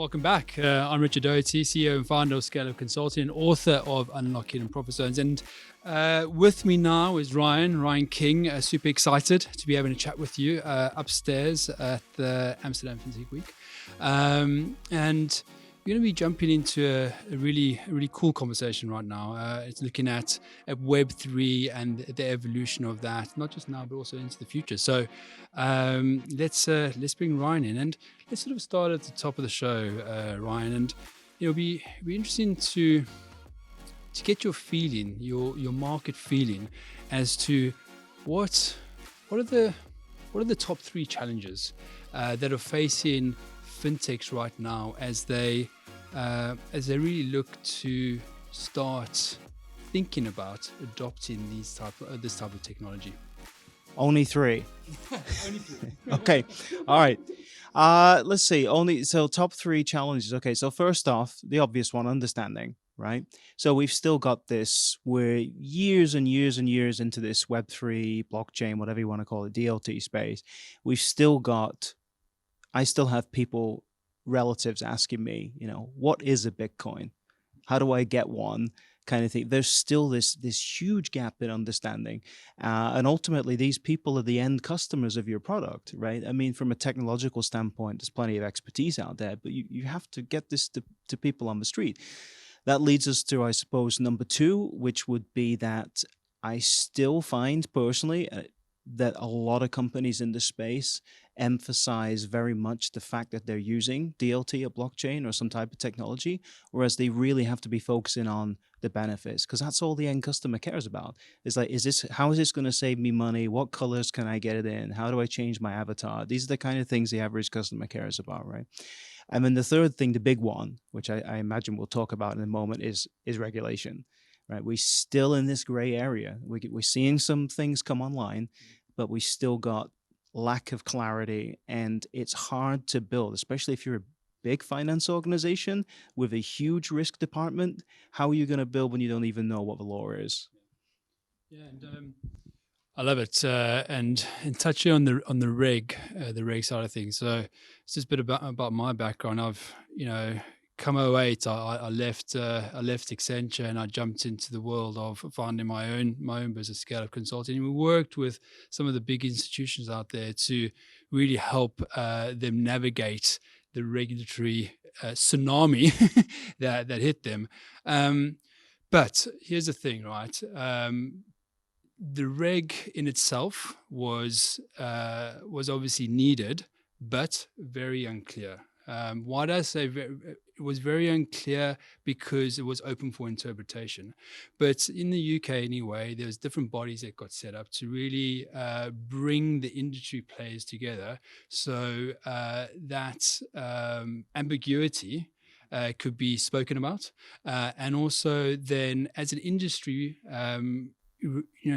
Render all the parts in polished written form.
welcome back. I'm Richard Doherty, CEO and founder of Scale Up Consulting and author of Unlock Hidden Profit Zones. And with me now is Ryan King. Super excited to be having a chat with you upstairs at the Amsterdam Fintech Week. And we're going to be jumping into a really cool conversation right now. It's looking at Web3 and the evolution of that, not just now, but also into the future. So let's bring Ryan in, and let's sort of start at the top of the show, Ryan. And it'll be interesting to get your feeling, your market feeling, as to what are the top three challenges that are facing fintechs right now as they really look to start thinking about adopting this type of technology. Only three. Only three. Okay. All right. Let's see. So top three challenges. Okay. So first off, the obvious one, understanding, right? So we've still got this, we're years and years and years into this Web3 blockchain, whatever you want to call it, DLT space. I still have people, relatives asking me, what is a Bitcoin? How do I get one? Kind of thing. There's still this huge gap in understanding. And ultimately, these people are the end customers of your product, right? I mean, from a technological standpoint, there's plenty of expertise out there, but you have to get this to people on the street. That leads us to, I suppose, number two, which would be that I still find personally that a lot of companies in the space emphasize very much the fact that they're using DLT or blockchain or some type of technology, whereas they really have to be focusing on the benefits, because that's all the end customer cares about. It's like, how is this going to save me money? What colors can I get it in? How do I change my avatar? These are the kind of things the average customer cares about, right? And then the third thing, the big one, which I imagine we'll talk about in a moment, is regulation. Right, we're still in this gray area. We're seeing some things come online, but we still got lack of clarity, and it's hard to build, especially if you're a big finance organization with a huge risk department. How are you going to build when you don't even know what the law is? Yeah, and I love it. And touching on the reg side of things. So it's just a bit about my background. I've come 08, I left Accenture and I jumped into the world of finding my own business, Scale Up Consulting. And we worked with some of the big institutions out there to really help them navigate the regulatory tsunami that hit them. But here's the thing, right? The reg in itself was obviously needed, but very unclear. Why do I say it was very unclear? Because it was open for interpretation. But in the UK anyway, there's different bodies that got set up to really bring the industry players together so that ambiguity could be spoken about. And also then as an industry,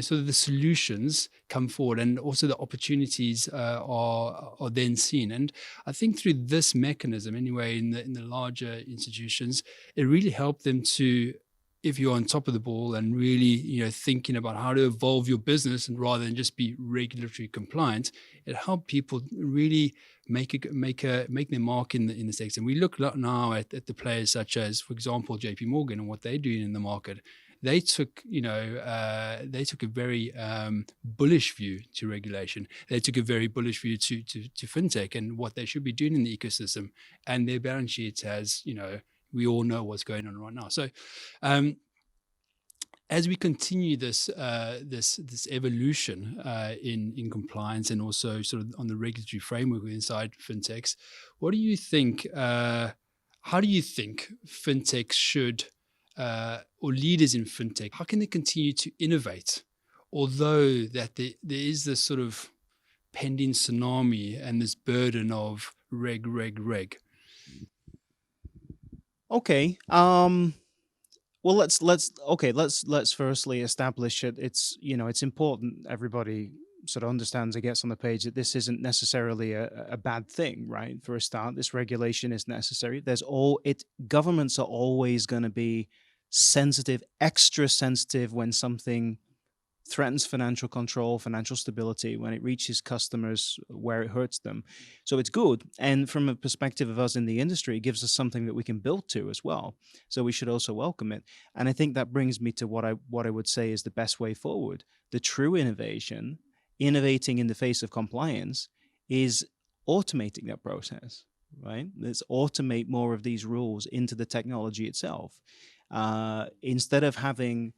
sort of the solutions come forward, and also the opportunities are then seen. And I think through this mechanism, anyway, in the larger institutions, it really helped them to, if you're on top of the ball and really thinking about how to evolve your business, and rather than just be regulatory compliant, it helped people really make their mark in the sector. And we look now at the players such as, for example, JP Morgan and what they're doing in the market. They took a very bullish view to regulation. They took a very bullish view to fintech and what they should be doing in the ecosystem. And their balance sheet has, we all know what's going on right now. So, as we continue this evolution in compliance and also sort of on the regulatory framework inside fintechs, what do you think? How do you think fintechs should or leaders in fintech, how can they continue to innovate, although that there is this sort of pending tsunami and this burden of reg? Okay. Well, let's firstly establish it. It's important everybody sort of understands and gets on the page that this isn't necessarily a bad thing, right? For a start, this regulation is necessary. Governments are always going to be sensitive, extra sensitive when something threatens financial control, financial stability, when it reaches customers where it hurts them. So it's good. And from a perspective of us in the industry, it gives us something that we can build to as well. So we should also welcome it. And I think that brings me to what I would say is the best way forward. The true innovation, innovating in the face of compliance, is automating that process, right? Let's automate more of these rules into the technology itself. Instead of having,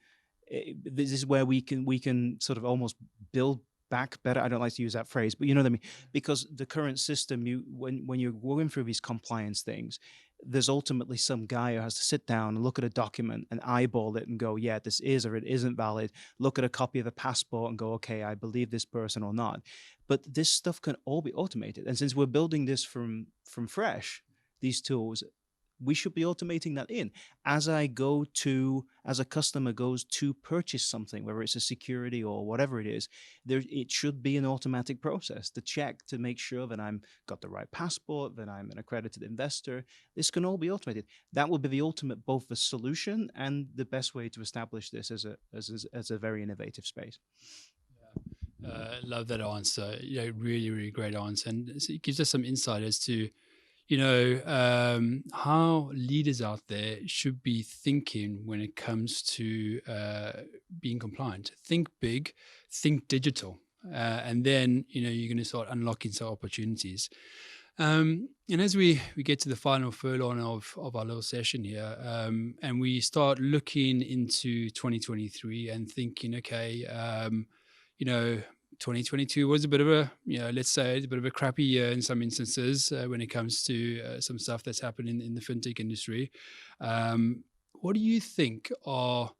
this is where we can sort of almost build back better. I don't like to use that phrase, but you know what I mean? Because the current system, when you're going through these compliance things, there's ultimately some guy who has to sit down and look at a document and eyeball it and go, yeah, this is or it isn't valid. Look at a copy of a passport and go, okay, I believe this person or not. But this stuff can all be automated. And since we're building this from fresh, these tools, we should be automating that in. As a customer goes to purchase something, whether it's a security or whatever it is, it should be an automatic process to check to make sure that I'm got the right passport, that I'm an accredited investor. This can all be automated. That would be the ultimate, both the solution and the best way to establish this as a very innovative space. Love that answer. Really, really great answer, and it gives us some insight as to how leaders out there should be thinking when it comes to being compliant. Think big, think digital, and then you're going to start unlocking some opportunities. And as we get to the final furlong of our little session here, and we start looking into 2023 and thinking, okay, 2022 was a bit of a, let's say it's a bit of a crappy year in some instances when it comes to some stuff that's happening in the fintech industry. What do you think are,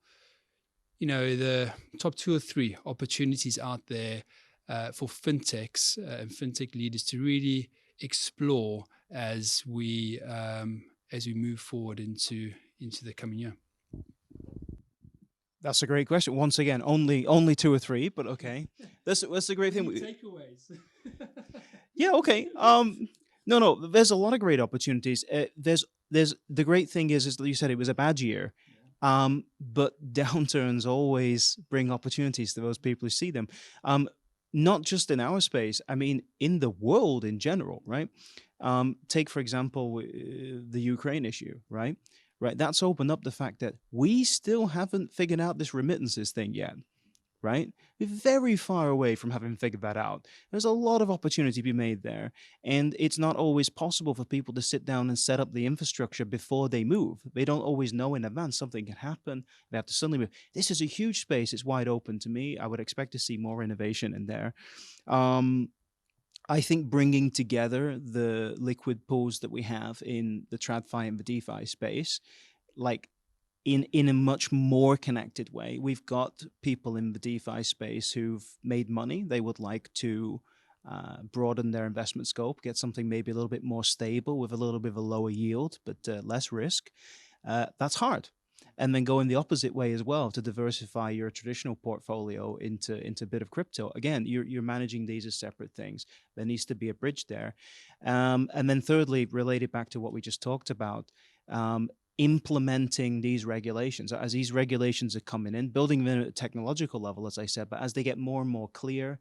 the top 2 or 3 opportunities out there for fintechs and fintech leaders to really explore as we move forward into the coming year? That's a great question. Once again, only 2 or 3, but okay. That's a great thing. Takeaways. Yeah. Okay. No. There's a lot of great opportunities. There's the great thing is that you said it was a bad year, but downturns always bring opportunities to those people who see them. Not just in our space. I mean, in the world in general, right? Take for example the Ukraine issue, right? Right, that's opened up the fact that we still haven't figured out this remittances thing yet, right? We're very far away from having figured that out. There's a lot of opportunity to be made there, and it's not always possible for people to sit down and set up the infrastructure before they move. They don't always know in advance something can happen. They have to suddenly move. This is a huge space. It's wide open to me. I would expect to see more innovation in there. I think bringing together the liquid pools that we have in the TradFi and the DeFi space, like in a much more connected way. We've got people in the DeFi space who've made money. They would like to broaden their investment scope, get something maybe a little bit more stable with a little bit of a lower yield, but less risk. That's hard. And then going the opposite way as well to diversify your traditional portfolio into a bit of crypto. Again, you're managing these as separate things. There needs to be a bridge there. And then thirdly, related back to what we just talked about, implementing these regulations. As these regulations are coming in, building them at a technological level, as I said, but as they get more and more clear,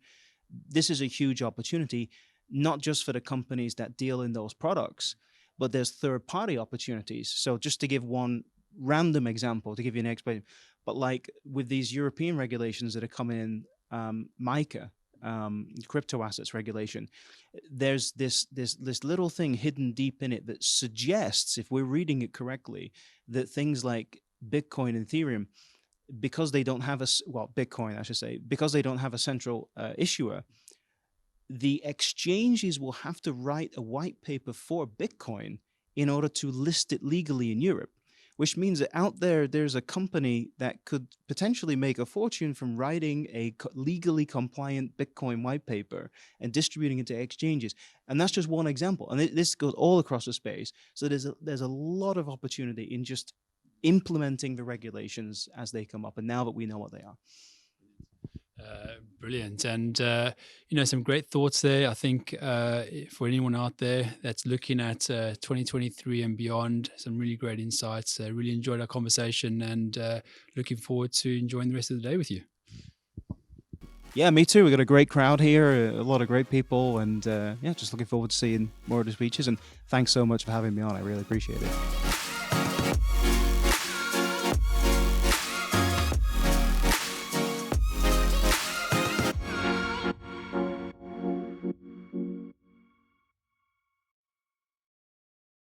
this is a huge opportunity, not just for the companies that deal in those products, but there's third-party opportunities. So just to give one random example, to give you an explanation, but like with these European regulations that are coming in, MiCA, crypto assets regulation, there's this little thing hidden deep in it that suggests, if we're reading it correctly, that things like Bitcoin and Ethereum, because they don't have Bitcoin, I should say, because they don't have a central issuer, the exchanges will have to write a white paper for Bitcoin in order to list it legally in Europe. Which means that out there's a company that could potentially make a fortune from writing a legally compliant Bitcoin white paper and distributing it to exchanges. And that's just one example. And this goes all across the space. So there's a lot of opportunity in just implementing the regulations as they come up. And now that we know what they are. Brilliant. And, some great thoughts there. I think for anyone out there that's looking at 2023 and beyond, some really great insights. Really enjoyed our conversation and looking forward to enjoying the rest of the day with you. Yeah, me too. We got a great crowd here, a lot of great people, and yeah, just looking forward to seeing more of the speeches. And thanks so much for having me on. I really appreciate it.